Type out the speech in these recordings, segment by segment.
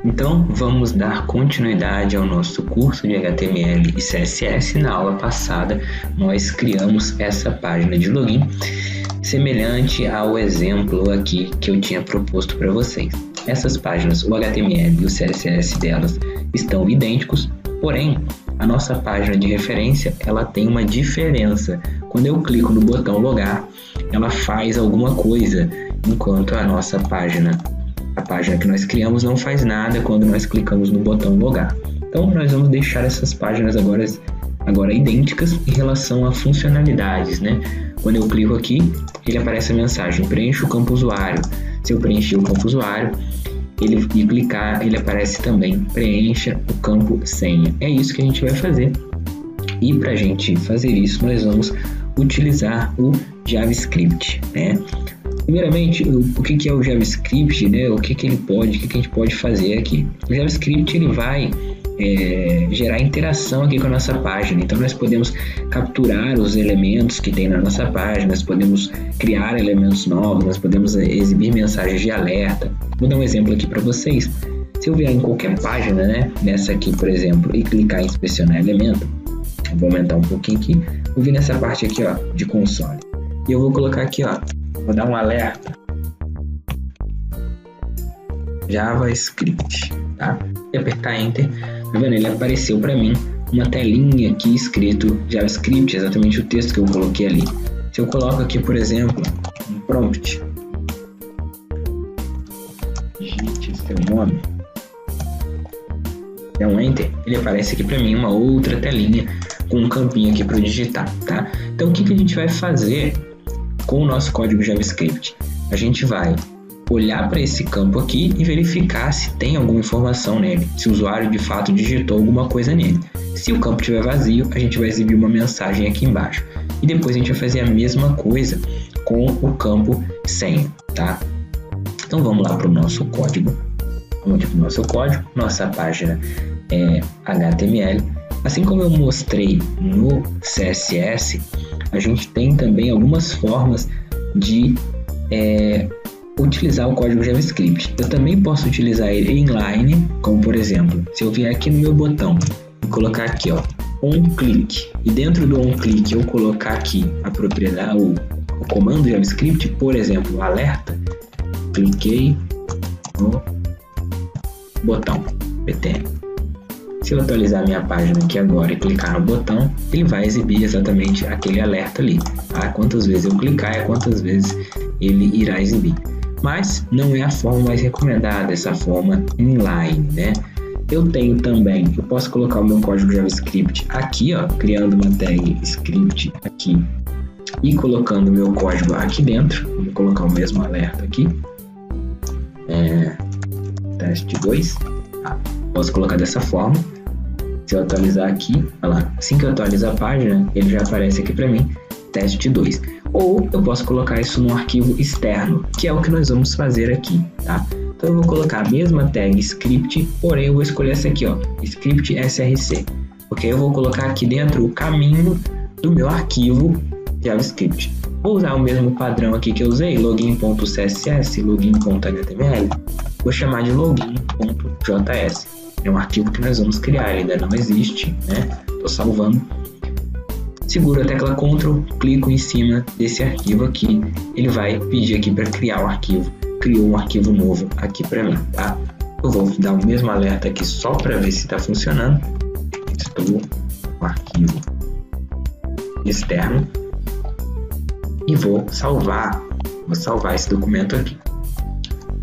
Então, vamos dar continuidade ao nosso curso de HTML e CSS. Na aula passada, nós criamos essa página de login, semelhante ao exemplo aqui que eu tinha proposto para vocês. Essas páginas, o HTML e o CSS delas estão idênticos, porém, a nossa página de referência, ela tem uma diferença. Quando eu clico no botão logar, ela faz alguma coisa, enquanto a nossa página, a página que nós criamos, não faz nada quando nós clicamos no botão logar. Então, nós vamos deixar essas páginas agora idênticas em relação a funcionalidades, né? Quando eu clico aqui, ele aparece a mensagem: preencha o campo usuário. Se eu preencher o campo usuário e clicar, ele aparece também: preencha o campo senha. É isso que a gente vai fazer. E para a gente fazer isso, nós vamos utilizar o JavaScript, né? Primeiramente, o que é o JavaScript, né? O que ele pode, o que a gente pode fazer aqui? O JavaScript ele vai gerar interação aqui com a nossa página. Então nós podemos capturar os elementos que tem na nossa página, nós podemos criar elementos novos, nós podemos exibir mensagens de alerta. Vou dar um exemplo aqui para vocês. Se eu vier em qualquer página, né, nessa aqui, por exemplo, e clicar em inspecionar elemento, vou aumentar um pouquinho aqui, vou vir nessa parte aqui, ó, de console, e eu vou colocar aqui, ó, vou dar um alerta JavaScript, tá? E apertar Enter, tá vendo? Ele apareceu para mim uma telinha aqui escrito JavaScript, exatamente o texto que eu coloquei ali. Se eu coloco aqui, por exemplo, um prompt, digite seu nome, é um Enter, ele aparece aqui para mim uma outra telinha com um campinho aqui para digitar, tá? Então, o que a gente vai fazer com o nosso código JavaScript? A gente vai olhar para esse campo aqui e verificar se tem alguma informação nele, se o usuário de fato digitou alguma coisa nele. Se o campo estiver vazio, a gente vai exibir uma mensagem aqui embaixo. E depois a gente vai fazer a mesma coisa com o campo senha, tá? Então vamos lá para o nosso código. Vamos para o nosso código. Nossa página é HTML. Assim como eu mostrei no CSS, a gente tem também algumas formas de utilizar o código JavaScript. Eu também posso utilizar ele inline, como por exemplo, se eu vier aqui no meu botão e colocar aqui, ó, onClick, e dentro do onClick eu colocar aqui a propriedade, o comando JavaScript, por exemplo, alerta, cliquei no botão PTM. Se eu atualizar minha página aqui agora e clicar no botão, ele vai exibir exatamente aquele alerta ali. Tá? Quantas vezes eu clicar é quantas vezes ele irá exibir. Mas não é a forma mais recomendada, essa forma inline, né? Eu tenho também, eu posso colocar o meu código JavaScript aqui, ó, criando uma tag script aqui e colocando o meu código aqui dentro. Vou colocar o mesmo alerta aqui. Teste 2. Posso colocar dessa forma. Se eu atualizar aqui, olha lá, assim que eu atualizar a página, ele já aparece aqui para mim, teste 2. Ou eu posso colocar isso num arquivo externo, que é o que nós vamos fazer aqui, tá? Então eu vou colocar a mesma tag script, porém eu vou escolher essa aqui, ó, script src, porque eu vou colocar aqui dentro o caminho do meu arquivo JavaScript. Vou usar o mesmo padrão aqui que eu usei, login.css, login.html, vou chamar de login.js. É um arquivo que nós vamos criar, ele ainda não existe, né? Estou salvando. Seguro a tecla Ctrl, clico em cima desse arquivo aqui, ele vai pedir aqui para criar o arquivo. Criou um arquivo novo aqui para mim, tá? Eu vou dar o mesmo alerta aqui só para ver se está funcionando. Estou no arquivo externo e vou salvar esse documento aqui.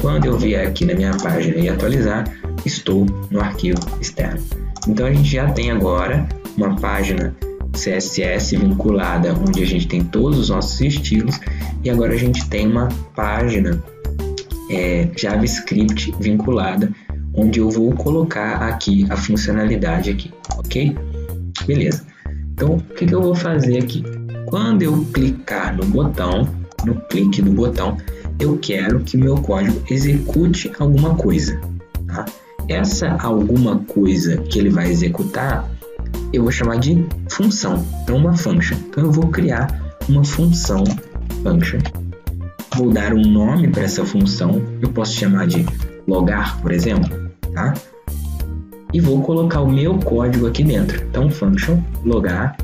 Quando eu vier aqui na minha página e atualizar, estou no arquivo externo. Então a gente já tem agora uma página CSS vinculada, onde a gente tem todos os nossos estilos, e agora a gente tem uma página JavaScript vinculada, onde eu vou colocar aqui a funcionalidade aqui, ok? Beleza. Então o que eu vou fazer aqui? Quando eu clicar no botão, no clique do botão, eu quero que meu código execute alguma coisa, tá? Essa alguma coisa que ele vai executar, eu vou chamar de função, é uma function. Então eu vou criar uma função function. Vou dar um nome para essa função, eu posso chamar de logar, por exemplo, tá? E vou colocar o meu código aqui dentro. Então, function logar,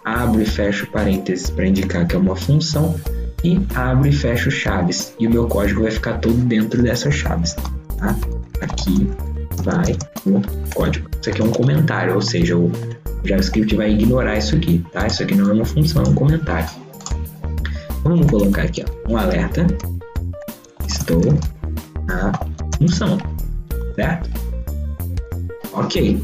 abro e fecho parênteses para indicar que é uma função e abro e fecho chaves. E o meu código vai ficar todo dentro dessas chaves, tá? Aqui vai o código. Isso aqui é um comentário, ou seja, o JavaScript vai ignorar isso aqui, tá? Isso aqui não é uma função, é um comentário. Vamos colocar aqui, ó, um alerta. Estou na função, certo? Ok,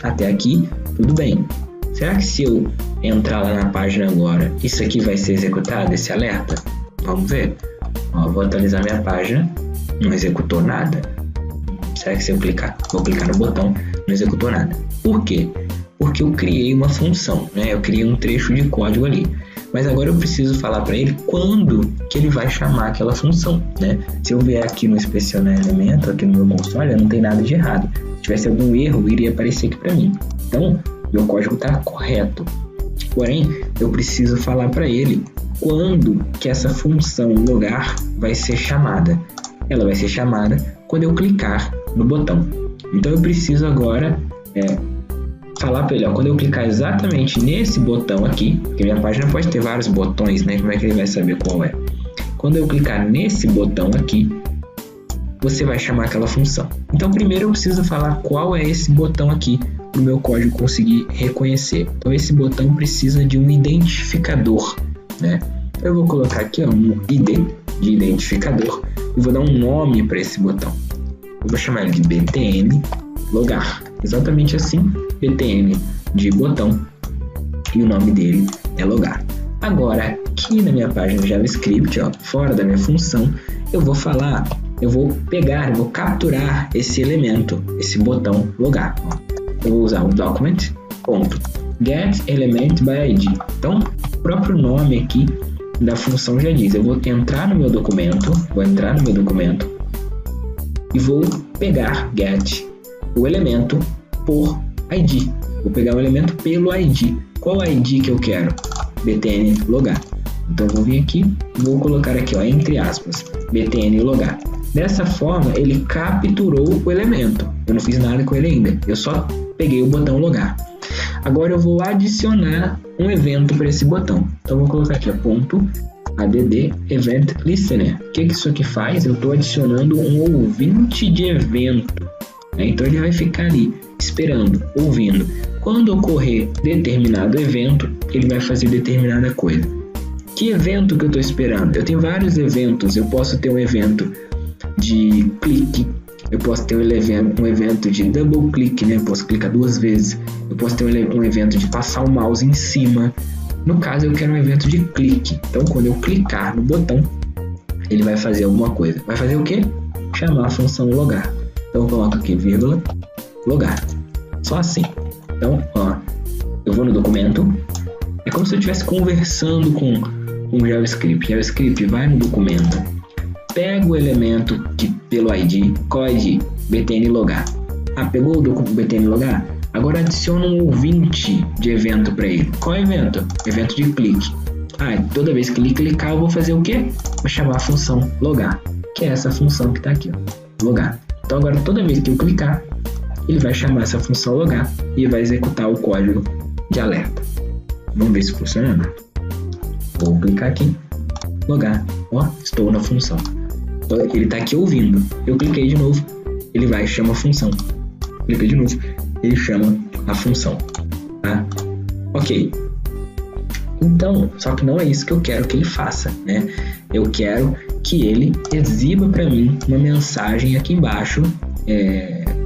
até aqui tudo bem. Será que se eu entrar lá na página agora, isso aqui vai ser executado, esse alerta? Vamos ver. Ó, vou atualizar minha página, não executou nada. Será que se eu vou clicar no botão, não executou nada? Por quê? Porque eu criei uma função, né? Eu criei um trecho de código ali. Mas agora eu preciso falar para ele quando que ele vai chamar aquela função, né? Se eu vier aqui no inspecionar elemento, aqui no meu console, não tem nada de errado. Se tivesse algum erro, iria aparecer aqui para mim. Então, meu código está correto. Porém, eu preciso falar para ele quando que essa função logar vai ser chamada. Ela vai ser chamada quando eu clicar no botão. Então, eu preciso agora falar para ele, ó, quando eu clicar exatamente nesse botão aqui, porque minha página pode ter vários botões, né? Como é que ele vai saber qual é? Quando eu clicar nesse botão aqui, você vai chamar aquela função. Então, primeiro eu preciso falar qual é esse botão aqui para o meu código conseguir reconhecer. Então, esse botão precisa de um identificador, né? Eu vou colocar aqui, ó, um ID de identificador e vou dar um nome para esse botão. Eu vou chamar ele de btn logar. Exatamente assim, btn de botão e o nome dele é logar. Agora, aqui na minha página do JavaScript, ó, fora da minha função, eu vou capturar esse elemento, esse botão logar. Ó. Eu vou usar o document.getElementById. Então, o próprio nome aqui da função já diz, eu vou entrar no meu documento, e vou pegar get o elemento por ID. Vou pegar o elemento pelo ID. Qual ID que eu quero? btn logar. Então, vou vir aqui e vou colocar aqui, ó, entre aspas, btn logar. Dessa forma, ele capturou o elemento. Eu não fiz nada com ele ainda. Eu só peguei o botão logar. Agora, eu vou adicionar um evento para esse botão. Então, vou colocar aqui, ó, .add event listener. O que isso aqui faz? Eu estou adicionando um ouvinte de evento. Então, ele vai ficar ali, esperando, ouvindo. Quando ocorrer determinado evento, ele vai fazer determinada coisa. Que evento que eu estou esperando? Eu tenho vários eventos. Eu posso ter um evento de clique. Eu posso ter um evento de double click, né? Eu posso clicar 2 vezes. Eu posso ter um evento de passar o mouse em cima. No caso, eu quero um evento de clique. Então, quando eu clicar no botão, ele vai fazer alguma coisa. Vai fazer o quê? Chamar a função logar. Então, eu coloco aqui, vírgula, logar. Só assim. Então, ó, eu vou no documento. É como se eu estivesse conversando com o JavaScript. JavaScript vai no documento, pega o elemento pelo ID, qual ID? btn logar. Ah, pegou o btn logar? Agora adiciona um ouvinte de evento para ele. Qual evento? Evento de clique. Ah, toda vez que ele clicar, eu vou fazer o quê? Vou chamar a função logar, que é essa função que está aqui, ó, logar. Então agora toda vez que eu clicar, ele vai chamar essa função logar e vai executar o código de alerta. Vamos ver se funciona. Vou clicar aqui, logar. Ó, estou na função. Ele está aqui ouvindo. Eu cliquei de novo, ele vai e chama a função. Cliquei de novo, ele chama a função. Tá? Ok. Então, só que não é isso que eu quero que ele faça, né? Eu quero que ele exiba para mim uma mensagem aqui embaixo,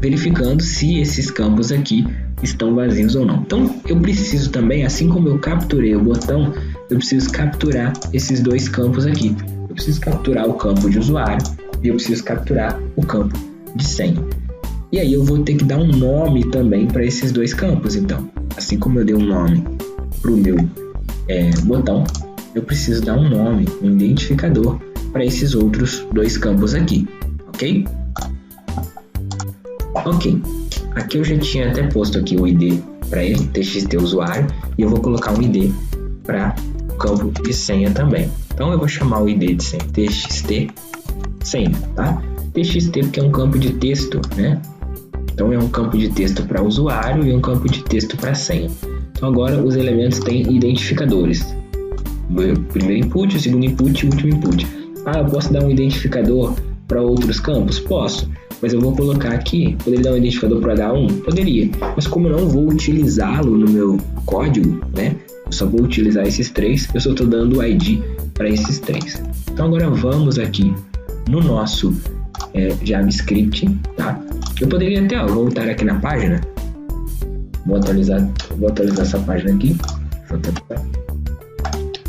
verificando se esses campos aqui estão vazios ou não. Então, eu preciso também, assim como eu capturei o botão, eu preciso capturar esses 2 campos aqui. Eu preciso capturar o campo de usuário e eu preciso capturar o campo de senha. E aí eu vou ter que dar um nome também para esses 2 campos. Então, assim como eu dei um nome para o meu botão, eu preciso dar um nome, um identificador para esses outros 2 campos aqui, ok? Ok, aqui eu já tinha até posto aqui o ID para ele, txt usuário, e eu vou colocar um ID para o campo de senha também. Então eu vou chamar o ID de senha, txt senha, tá? txt porque é um campo de texto, né? Então é um campo de texto para usuário e um campo de texto para senha. Então agora os elementos têm identificadores. O primeiro input, o segundo input e o último input. Eu posso dar um identificador para outros campos? Posso, mas eu vou colocar aqui, poderia dar um identificador para H1? Poderia, mas como eu não vou utilizá-lo no meu código, né? Eu só vou utilizar esses três, eu só estou dando o ID para esses três. Então agora vamos aqui no nosso JavaScript, tá? Eu poderia até voltar aqui na página, vou atualizar essa página aqui,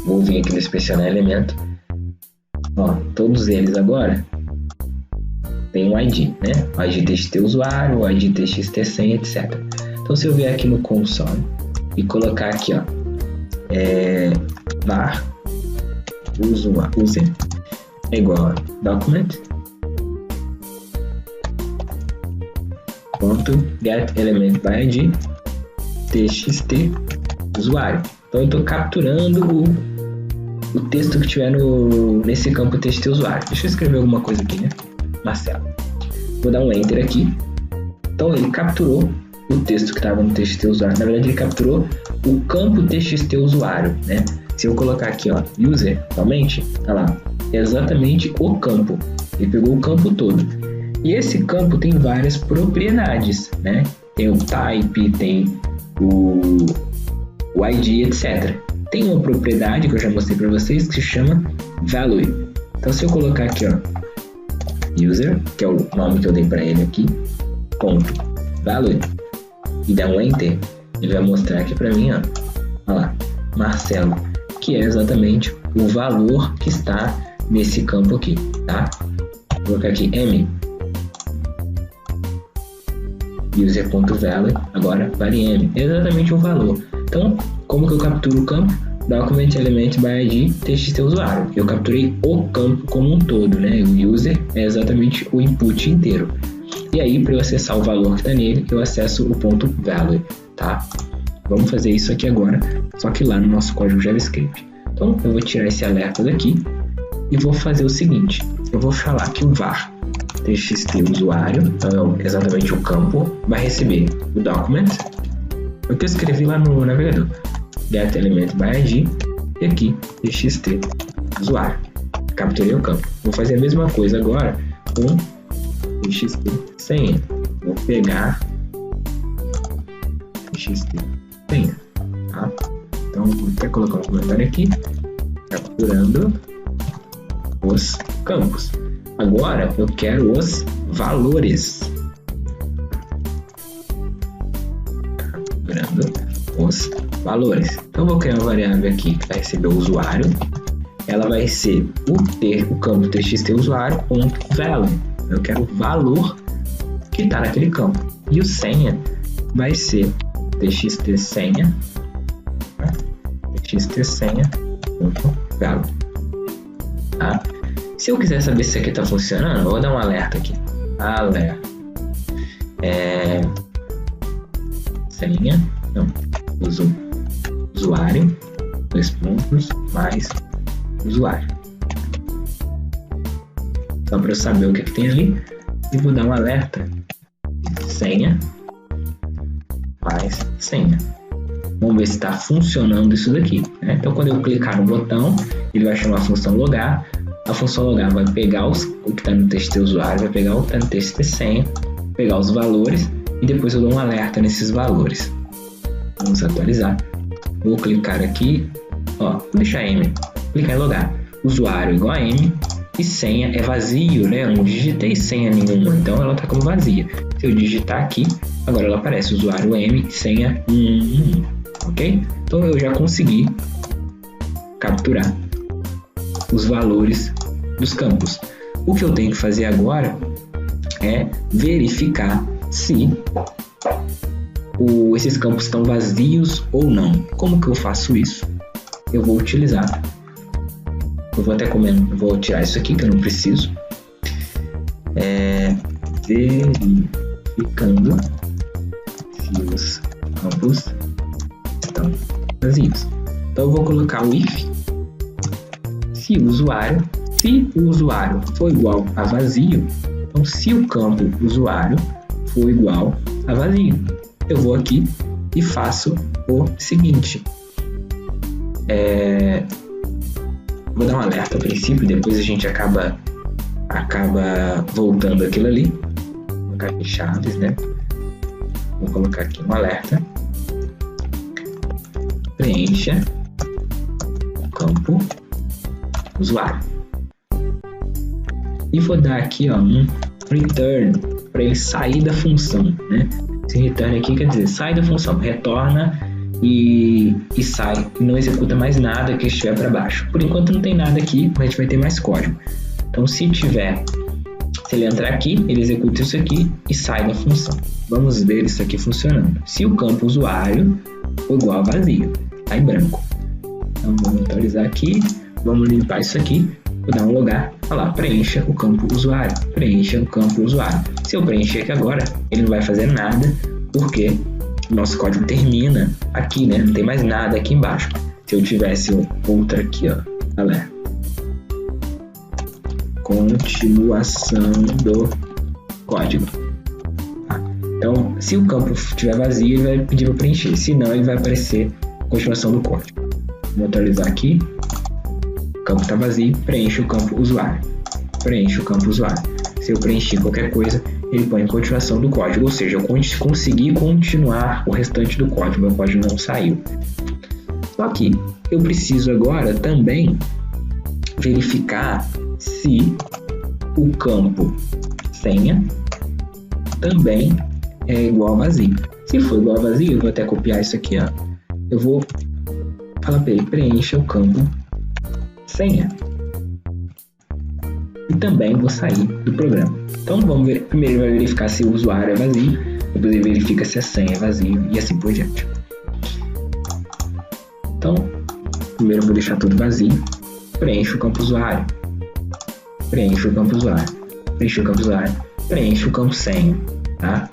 vou vir aqui no inspecionar elemento, todos eles agora tem um ID, né? O ID TXT usuário, o ID TXT senha, etc. Então se eu vier aqui no console e colocar aqui, var user é igual a document .get element by ID txt usuário. Então eu estou capturando o texto que tiver nesse campo txt usuário. Deixa eu escrever alguma coisa aqui, né? Marcelo. Vou dar um enter aqui. Então ele capturou o texto que estava no txt usuário. Na verdade ele capturou o campo txt usuário, né? Se eu colocar aqui, user, somente, tá lá, é exatamente o campo. Ele pegou o campo todo. E esse campo tem várias propriedades, né? Tem o type, tem o ID, etc. Tem uma propriedade que eu já mostrei para vocês que se chama value. Então se eu colocar aqui, user, que é o nome que eu dei para ele aqui, ponto value, e dar um enter, ele vai mostrar aqui para mim, olha lá, Marcelo, que é exatamente o valor que está nesse campo aqui, tá? Vou colocar aqui m user.value, agora vale m, exatamente o valor. Então, como que eu capturo o campo? Document element by ID txt usuário. Eu capturei o campo como um todo, né? O user é exatamente o input inteiro. E aí, para eu acessar o valor que está nele, eu acesso o ponto value, tá? Vamos fazer isso aqui agora, só que lá no nosso código JavaScript. Então, eu vou tirar esse alerta daqui e vou fazer o seguinte. Eu vou falar que o var txt usuário, então é exatamente o campo, vai receber o document, o que eu escrevi lá no navegador, get element by ID, e aqui txt usuário. Capturei o campo. Vou fazer a mesma coisa agora com txt senha. Vou pegar txt senha, tá? Então vou até colocar um comentário aqui, capturando os campos. Agora eu quero os valores. Capturando os valores. Então eu vou criar uma variável aqui que vai receber o usuário. Ela vai ser o campo txt usuário .value. Eu quero o valor que está naquele campo. E o senha vai ser txt senha, txt senha.value. Tá? Se eu quiser saber se isso aqui está funcionando, eu vou dar um alerta aqui. Alerta. Senha. Não. Usuário. 2 pontos mais usuário. Só para eu saber o que tem ali. E vou dar um alerta. Senha. Mais senha. Vamos ver se está funcionando isso daqui, né? Então quando eu clicar no botão, ele vai chamar a função logar. A função logar vai pegar o que está no txt usuário, vai pegar o que está no txt senha, pegar os valores e depois eu dou um alerta nesses valores. Vamos atualizar. Vou clicar aqui, vou deixar m, clicar em logar. Usuário igual a m e senha é vazio, né? Eu não digitei senha nenhuma, então ela está como vazia. Se eu digitar aqui, agora ela aparece usuário m, senha 111, ok? Então eu já consegui capturar os valores dos campos. O que eu tenho que fazer agora é verificar se esses campos estão vazios ou não. Como que eu faço isso? Eu vou utilizar. Eu vou até vou tirar isso aqui que eu não preciso. Verificando se os campos estão vazios. Então eu vou colocar o if. Se o usuário for igual a vazio, então se o campo usuário for igual a vazio. Eu vou aqui e faço o seguinte. Vou dar um alerta a princípio, depois a gente acaba voltando aquilo ali. Vou colocar aqui chaves, né? Vou colocar aqui um alerta. Preencha o campo usuário. E vou dar aqui um return para ele sair da função, né? Esse return aqui quer dizer sai da função, retorna e sai, e não executa mais nada que estiver para baixo. Por enquanto não tem nada aqui, mas a gente vai ter mais código. Então se ele entrar aqui, ele executa isso aqui e sai da função. Vamos ver isso aqui funcionando. Se o campo usuário for igual a vazio, está em branco. Então vamos atualizar aqui, vamos limpar isso aqui, vou dar um logar, olha lá, preencha o campo usuário, preencha o campo usuário. Se eu preencher aqui agora, ele não vai fazer nada, porque o nosso código termina aqui, né? Não tem mais nada aqui embaixo. Se eu tivesse outra aqui, galera, continuação do código. Então, se o campo estiver vazio, ele vai pedir para preencher. Se não, ele vai aparecer continuação do código. Vou atualizar aqui. O campo está vazio, preenche o campo usuário. Preenche o campo usuário. Se eu preencher qualquer coisa, ele põe continuação do código. Ou seja, eu consegui continuar o restante do código. Meu código não saiu. Só que eu preciso agora também verificar se o campo senha também é igual a vazio. Se for igual a vazio, eu vou até copiar isso aqui, eu vou falar para ele preencha o campo senha e também vou sair do programa. Então vamos ver, primeiro ele vai verificar se o usuário é vazio, depois ele verifica se a senha é vazio e assim por diante. Então primeiro eu vou deixar tudo vazio, preenche o campo usuário, preenche o campo usuário, preenche o campo usuário, preenche o campo senha, tá?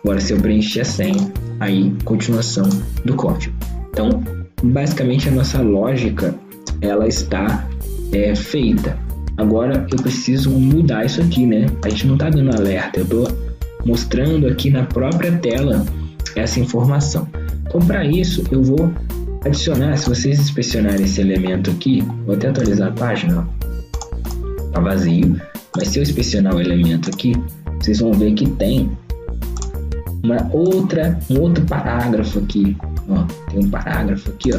Agora se eu preencher a senha, aí continuação do código. Então basicamente a nossa lógica ela está feita. Agora eu preciso mudar isso aqui, né? A gente não está dando alerta, eu estou mostrando aqui na própria tela essa informação. Então para isso eu vou adicionar, se vocês inspecionarem esse elemento aqui, vou até atualizar a página, está vazio, mas se eu inspecionar o elemento aqui, vocês vão ver que tem um outro parágrafo aqui, tem um parágrafo aqui,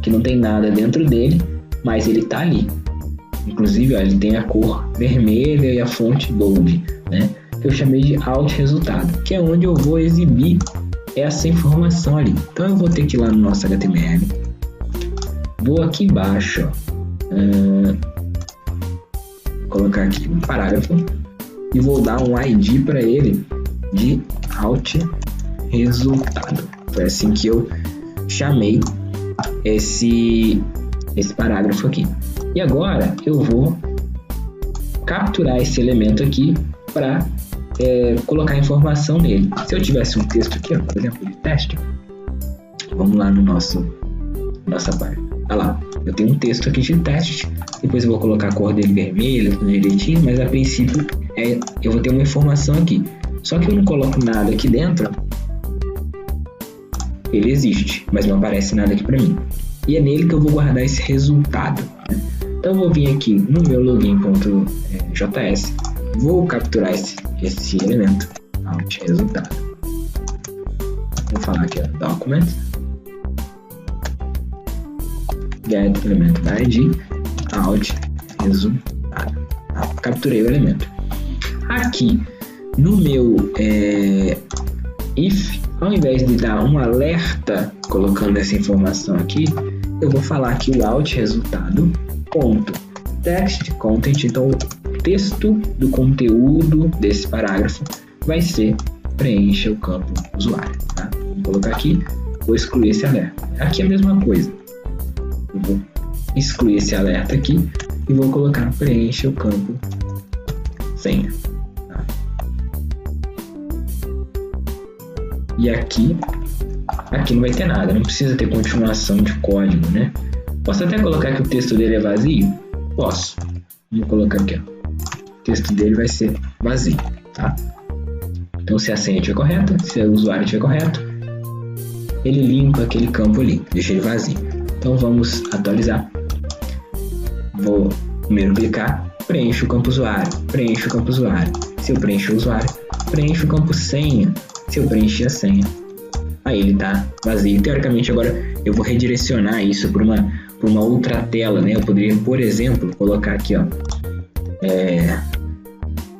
que não tem nada dentro dele, mas ele está ali. Inclusive, ele tem a cor vermelha e a fonte bold, né? Que eu chamei de alt resultado, que é onde eu vou exibir essa informação ali. Então eu vou ter que ir lá no nosso HTML, vou aqui embaixo, colocar aqui um parágrafo e vou dar um ID para ele de alt resultado. Foi assim que eu chamei esse parágrafo aqui. E agora eu vou capturar esse elemento aqui para colocar informação nele. Se eu tivesse um texto aqui, por exemplo, de teste, vamos lá no nossa página. Olha lá, eu tenho um texto aqui de teste, depois eu vou colocar a cor dele vermelha, tudo direitinho, mas a princípio eu vou ter uma informação aqui. Só que eu não coloco nada aqui dentro, ele existe, mas não aparece nada aqui para mim. E é nele que eu vou guardar esse resultado, né? Então eu vou vir aqui no meu login.js, vou capturar esse elemento, alt resultado. Vou falar aqui, document, get elemento da ID, alt resultado. Capturei o elemento. Aqui no meu if, ao invés de dar um alerta colocando essa informação aqui, eu vou falar aqui o alt resultado ponto text content. Então o texto do conteúdo desse parágrafo vai ser preencha o campo usuário, tá? Vou colocar aqui, vou excluir esse alerta. Aqui é a mesma coisa, eu vou excluir esse alerta aqui e vou colocar preencha o campo senha, tá? E aqui não vai ter nada, não precisa ter continuação de código, né? Posso até colocar que o texto dele é vazio? Posso. Vamos colocar aqui, o texto dele vai ser vazio, tá? Então, se a senha estiver correta, se o usuário estiver correto, ele limpa aquele campo ali, deixa ele vazio. Então, vamos atualizar. Vou primeiro clicar, preencho o campo usuário, preencho o campo usuário. Se eu preencher o usuário, preencho o campo senha. Se eu preencher a senha, aí ele está vazio. Teoricamente, agora eu vou redirecionar isso para uma outra tela, né? Eu poderia, por exemplo, colocar aqui, ó,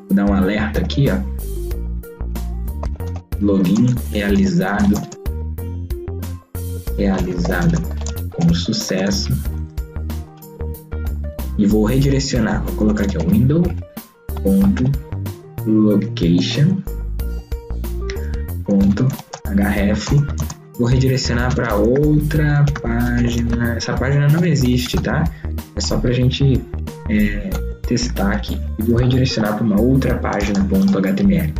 vou dar um alerta aqui, ó, login realizado com sucesso, e vou redirecionar, vou colocar aqui, ó, window.location.href, vou redirecionar para outra página. Essa página não existe, tá? É só para a gente testar aqui. E vou redirecionar para uma outra página .html.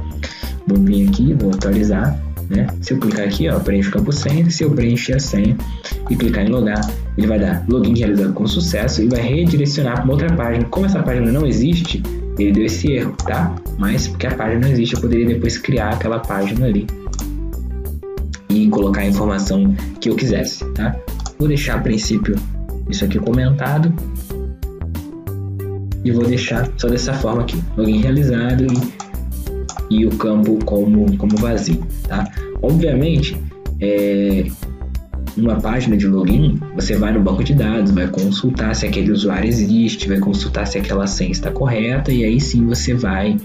Vou vir aqui, vou atualizar, né? Se eu clicar aqui, ó, preencho o campo senha. Se eu preencher a senha e clicar em logar, ele vai dar login realizado com sucesso e vai redirecionar para uma outra página. Como essa página não existe, ele deu esse erro, tá? Mas porque a página não existe, eu poderia depois criar aquela página ali e colocar a informação que eu quisesse, tá? Vou deixar a princípio isso aqui comentado e vou deixar só dessa forma aqui, login realizado e o campo como vazio, tá? Obviamente, numa página de login, você vai no banco de dados, vai consultar se aquele usuário existe, vai consultar se aquela senha está correta, e aí sim você vai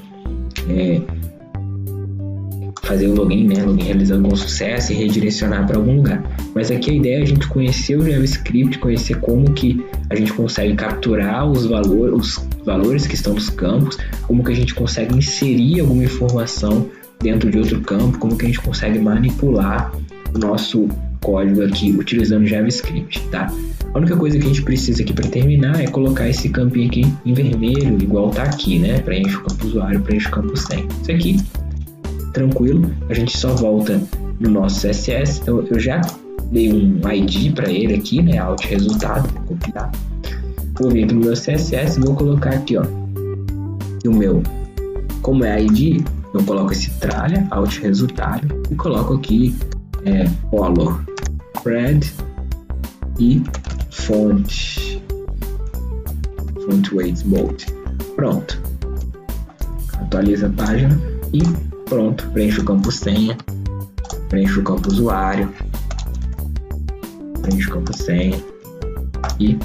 fazer o login, né? Login realizado com sucesso e redirecionar para algum lugar. Mas aqui a ideia é a gente conhecer o JavaScript, conhecer como que a gente consegue capturar os valores que estão nos campos, como que a gente consegue inserir alguma informação dentro de outro campo, como que a gente consegue manipular o nosso código aqui utilizando JavaScript, tá? A única coisa que a gente precisa aqui para terminar é colocar esse campinho aqui em vermelho, igual tá aqui, né? Preenche o campo usuário, preenche o campo senha. Isso aqui, tranquilo, a gente só volta no nosso CSS. Então eu já dei um ID para ele aqui, né? Alt resultado, vou copiar. Vou vir aqui no meu CSS, vou colocar aqui, ó, o meu, como é ID, eu coloco esse tralha, alt resultado, e coloco aqui color, red e font weight bold. Pronto. Atualiza a página e pronto. Preenche o campo senha, preenche o campo usuário, preenche o campo senha e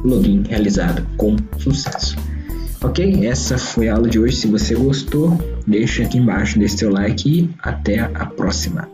login realizado com sucesso. Ok? Essa foi a aula de hoje. Se você gostou, deixa aqui embaixo, deixe seu like e até a próxima.